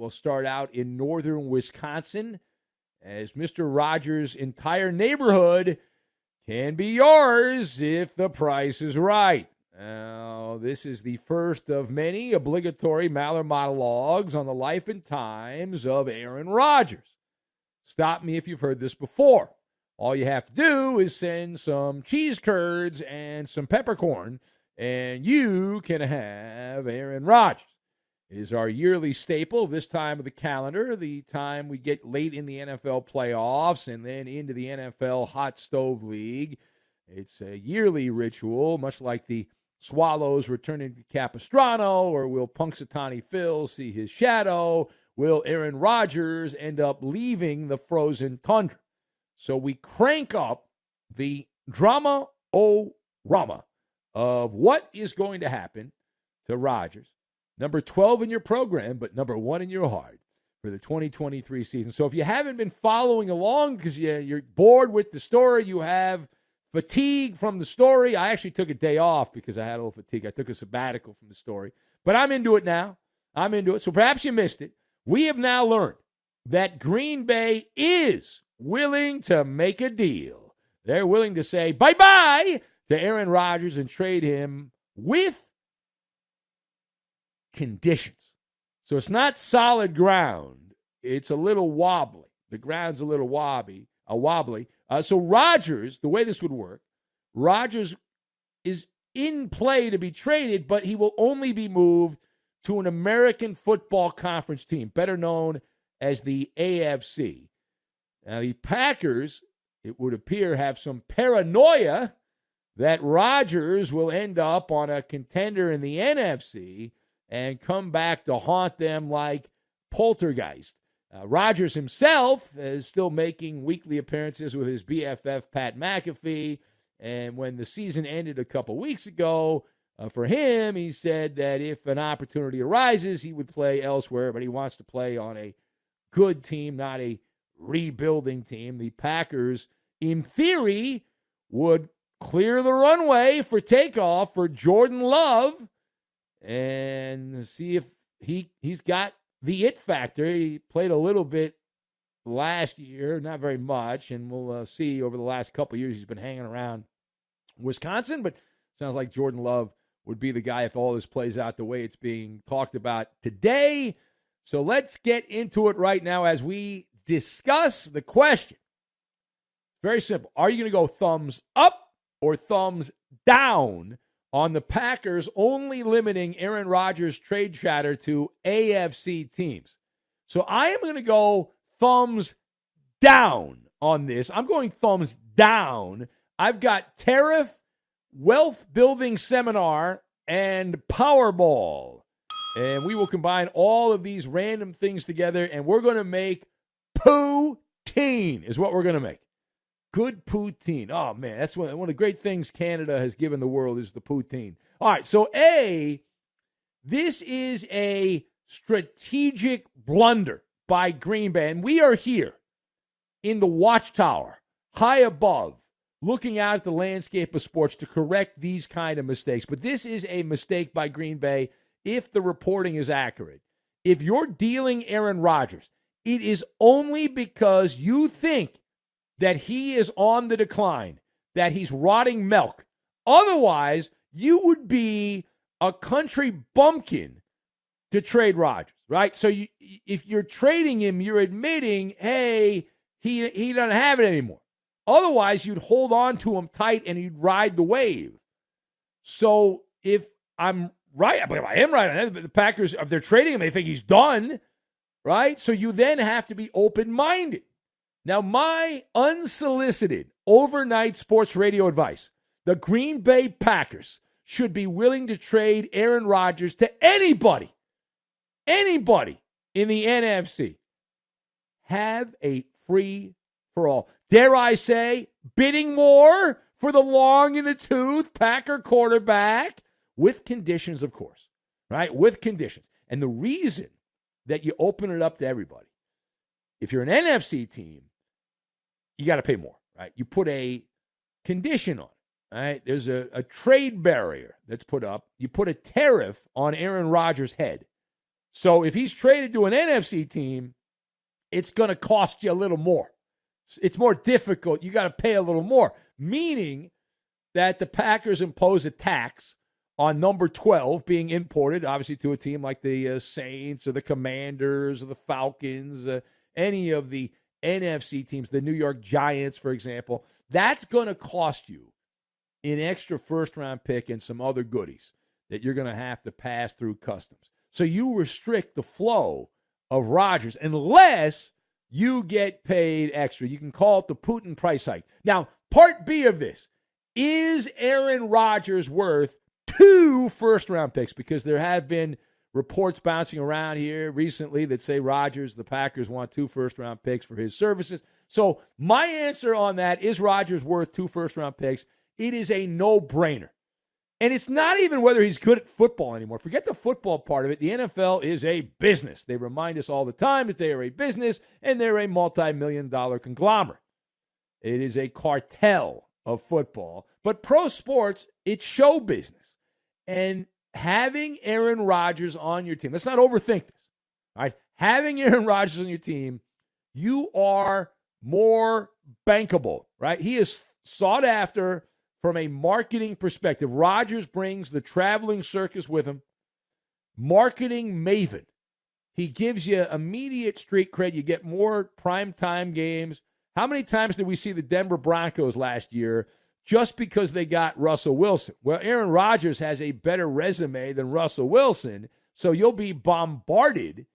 We'll start out in northern Wisconsin, as Mr. Rodgers' entire neighborhood can be yours if the price is right. Now, this is the first of many obligatory MALLER monologues on the life and times of Aaron Rodgers. Stop me if you've heard this before. All you have to do is send some cheese curds and some peppercorn, and you can have Aaron Rodgers. It is our yearly staple this time of the calendar, the time we get late in the NFL playoffs and then into the NFL Hot Stove League. It's a yearly ritual, much like the Swallows returning to Capistrano, or will Punxsutawney Phil see his shadow? Will Aaron Rodgers end up leaving the frozen tundra? So we crank up the drama-o-rama of what is going to happen to Rodgers. Number 12 in your program, but number 1 in your heart for the 2023 season. So if you haven't been following along because you're bored with the story, you have fatigue from the story. I actually took a day off because I had a little fatigue. I took a sabbatical from the story. But I'm into it now. I'm into it. So perhaps you missed it. We have now learned that Green Bay is willing to make a deal. They're willing to say bye-bye to Aaron Rodgers and trade him with conditions. So it's not solid ground. It's a little wobbly. The ground's a little wobbly. So Rodgers, the way this would work, Rodgers is in play to be traded, but he will only be moved to an American Football Conference team, better known as the AFC. Now, the Packers, it would appear, have some paranoia that Rodgers will end up on a contender in the NFC and come back to haunt them like poltergeist. Rodgers himself is still making weekly appearances with his BFF, Pat McAfee. And when the season ended a couple weeks ago, for him, he said that if an opportunity arises, he would play elsewhere, but he wants to play on a good team, not a rebuilding team. The Packers, in theory, would clear the runway for takeoff for Jordan Love and see if he's got the it factor. He played a little bit last year, not very much, and we'll see over the last couple of years he's been hanging around Wisconsin, but sounds like Jordan Love would be the guy if all this plays out the way it's being talked about today. So let's get into it right now as we discuss the question. Very simple. Are you going to go thumbs up or thumbs down on the Packers only limiting Aaron Rodgers' trade chatter to AFC teams? So I am going to go thumbs down on this. I'm going thumbs down. I've got tariff, wealth building seminar, and Powerball. And we will combine all of these random things together, and we're going to make poutine is what we're going to make. Good poutine. Oh, man, that's one of the great things Canada has given the world is the poutine. All right, so this is a strategic blunder by Green Bay, and we are here in the watchtower, high above, looking out at the landscape of sports to correct these kind of mistakes. But this is a mistake by Green Bay if the reporting is accurate. If you're dealing Aaron Rodgers, it is only because you think that he is on the decline, that he's rotting milk. Otherwise, you would be a country bumpkin to trade Rodgers, right? So if you're trading him, you're admitting, hey, he doesn't have it anymore. Otherwise, you'd hold on to him tight and you'd ride the wave. So if I'm right, I am right on that. The Packers, if they're trading him, they think he's done, right? So you then have to be open-minded. Now, my unsolicited overnight sports radio advice, the Green Bay Packers should be willing to trade Aaron Rodgers to anybody in the NFC. Have a free-for-all. Dare I say, bidding war for the long-in-the-tooth Packer quarterback with conditions, of course, right? With conditions. And the reason that you open it up to everybody, if you're an NFC team, you got to pay more, right? You put a condition on it, right? There's a trade barrier that's put up. You put a tariff on Aaron Rodgers' head. So if he's traded to an NFC team, it's going to cost you a little more. It's more difficult. You got to pay a little more, meaning that the Packers impose a tax on number 12 being imported, obviously, to a team like the Saints or the Commanders or the Falcons, any of the NFC teams, the New York Giants, for example. That's going to cost you an extra first-round pick and some other goodies that you're going to have to pass through customs. So you restrict the flow of Rodgers unless you get paid extra. You can call it the Putin price hike. Now, part B of this, is Aaron Rodgers worth 2 first-round picks? Because there have been reports bouncing around here recently that say Rodgers, the Packers, want 2 first-round picks for his services. So my answer on that, is Rodgers worth 2 first-round picks? It is a no-brainer. And it's not even whether he's good at football anymore. Forget the football part of it. The NFL is a business. They remind us all the time that they are a business and they're a multi-million-dollar conglomerate. It is a cartel of football. But pro sports, it's show business. And having Aaron Rodgers on your team, let's not overthink this. All right? Having Aaron Rodgers on your team, you are more bankable, right? He is sought after from a marketing perspective. Rodgers brings the traveling circus with him. Marketing maven. He gives you immediate street cred. You get more primetime games. How many times did we see the Denver Broncos last year just because they got Russell Wilson? Well, Aaron Rodgers has a better resume than Russell Wilson, so you'll be bombarded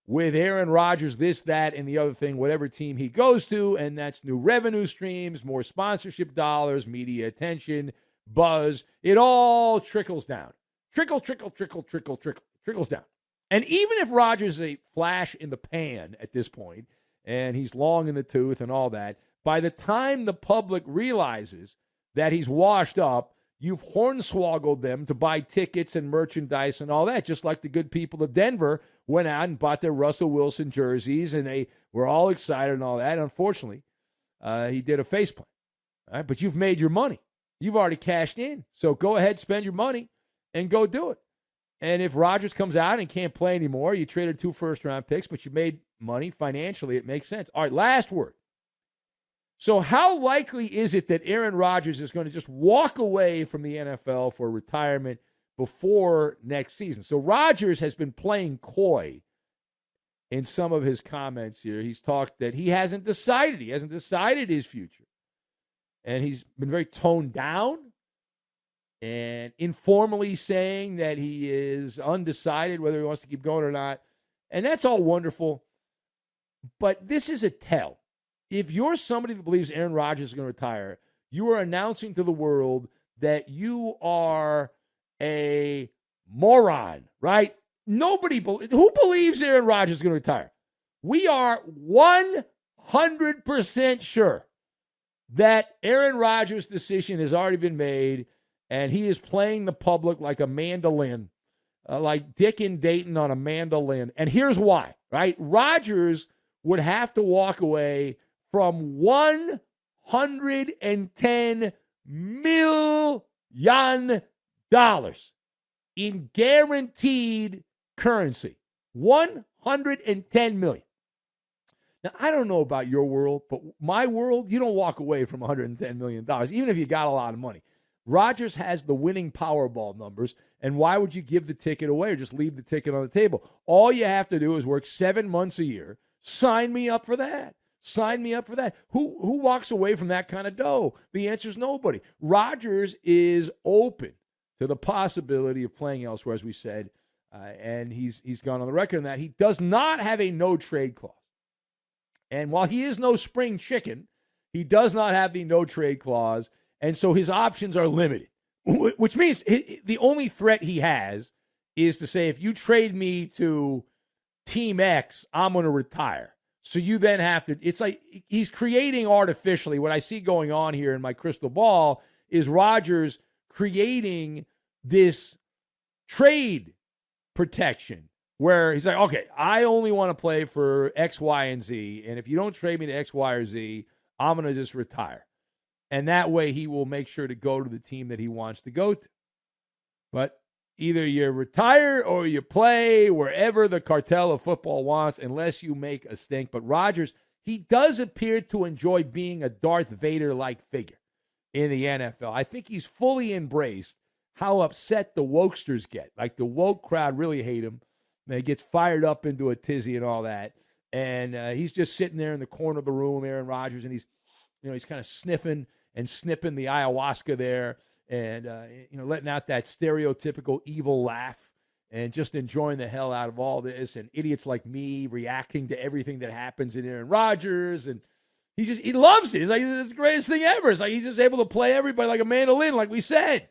with Aaron Rodgers, this, that, and the other thing, whatever team he goes to, and that's new revenue streams, more sponsorship dollars, media attention, buzz. It all trickles down. Trickles down. And even if Rodgers is a flash in the pan at this point, and he's long in the tooth and all that, by the time the public realizes that he's washed up, you've hornswoggled them to buy tickets and merchandise and all that, just like the good people of Denver went out and bought their Russell Wilson jerseys, and they were all excited and all that. Unfortunately, he did a faceplant. All right, but you've made your money. You've already cashed in. So go ahead, spend your money, and go do it. And if Rodgers comes out and can't play anymore, you traded 2 first-round picks, but you made money financially. It makes sense. All right, last word. So how likely is it that Aaron Rodgers is going to just walk away from the NFL for retirement before next season? So Rodgers has been playing coy in some of his comments here. He's talked that he hasn't decided. He hasn't decided his future. And he's been very toned down and informally saying that he is undecided whether he wants to keep going or not. And that's all wonderful. But this is a tell. If you're somebody that believes Aaron Rodgers is going to retire, you are announcing to the world that you are a moron, right? Who believes Aaron Rodgers is going to retire? We are 100% sure that Aaron Rodgers' decision has already been made, and he is playing the public like a mandolin, like Dick and Dayton on a mandolin. And here's why, right? Rodgers would have to walk away from $110 million in guaranteed currency. $110 million. Now, I don't know about your world, but my world, you don't walk away from $110 million, even if you got a lot of money. Rodgers has the winning Powerball numbers, and why would you give the ticket away or just leave the ticket on the table? All you have to do is work 7 months a year. Sign me up for that. Sign me up for that. Who walks away from that kind of dough? The answer is nobody. Rodgers is open to the possibility of playing elsewhere, as we said, and he's gone on the record on that. He does not have a no-trade clause. And while he is no spring chicken, he does not have the no-trade clause, and so his options are limited, which means the only threat he has is to say, if you trade me to Team X, I'm going to retire. So you then have to, it's like he's creating artificially. What I see going on here in my crystal ball is Rodgers creating this trade protection where he's like, okay, I only want to play for X, Y, and Z. And if you don't trade me to X, Y, or Z, I'm going to just retire. And that way he will make sure to go to the team that he wants to go to. But either you retire or you play wherever the cartel of football wants, unless you make a stink. But Rodgers, he does appear to enjoy being a Darth Vader-like figure in the NFL. I think he's fully embraced how upset the wokesters get. Like, the woke crowd really hate him. He gets fired up into a tizzy and all that. And he's just sitting there in the corner of the room, Aaron Rodgers, and he's kind of sniffing and snipping the ayahuasca there, and letting out that stereotypical evil laugh, and just enjoying the hell out of all this. And idiots like me reacting to everything that happens in Aaron Rodgers, and he loves it. He's like, it's the greatest thing ever. It's like he's just able to play everybody like a mandolin, like we said.